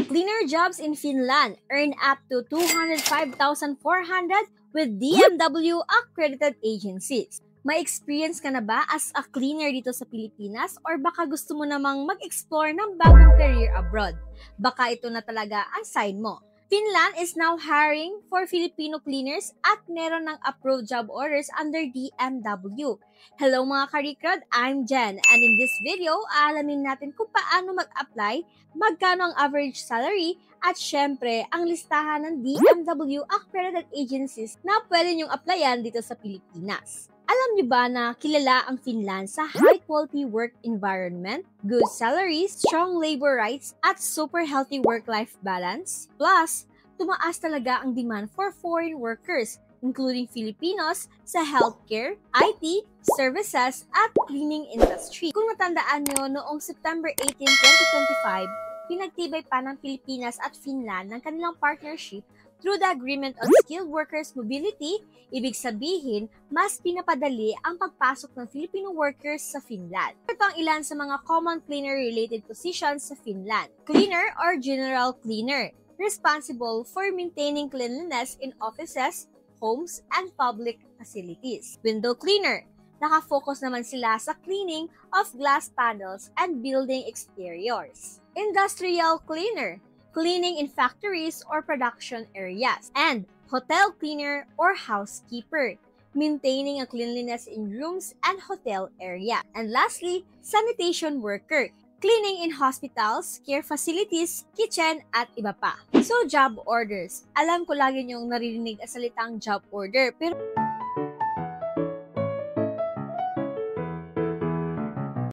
Cleaner jobs in Finland earn up to 205,400 with DMW accredited agencies. May experience ka na ba as a cleaner dito sa Pilipinas or baka gusto mo namang mag-explore ng bagong career abroad? Baka ito na talaga ang sign mo. Finland is now hiring for Filipino cleaners at meron ng approved job orders under DMW. Hello mga Karikrod, I'm Jen, and in this video, aalamin natin kung paano mag-apply, magkano ang average salary, at syempre, ang listahan ng DMW accredited agencies na pwede nyong applyan dito sa Pilipinas. Alam niyo ba na kilala ang Finland sa high-quality work environment, good salaries, strong labor rights, at super healthy work-life balance? Plus, tumaas talaga ang demand for foreign workers, including Filipinos, sa healthcare, IT, services, at cleaning industry. Kung natandaan nyo, noong September 18, 2025, pinagtibay pa ng Pilipinas at Finland ng kanilang partnership through the Agreement on Skilled Workers Mobility. Ibig sabihin, mas pinapadali ang pagpasok ng Filipino workers sa Finland. Ito ang ilan sa mga common cleaner-related positions sa Finland. Cleaner or general cleaner, responsible for maintaining cleanliness in offices, homes, and public facilities. Window cleaner, nakafocus naman sila sa cleaning of glass panels and building exteriors. Industrial cleaner, cleaning in factories or production areas, and hotel cleaner or housekeeper, maintaining a cleanliness in rooms and hotel area. And lastly, sanitation worker, cleaning in hospitals, care facilities, kitchen, at iba pa. So, job orders. Alam ko lagi niyong naririnig ang salitang job order, pero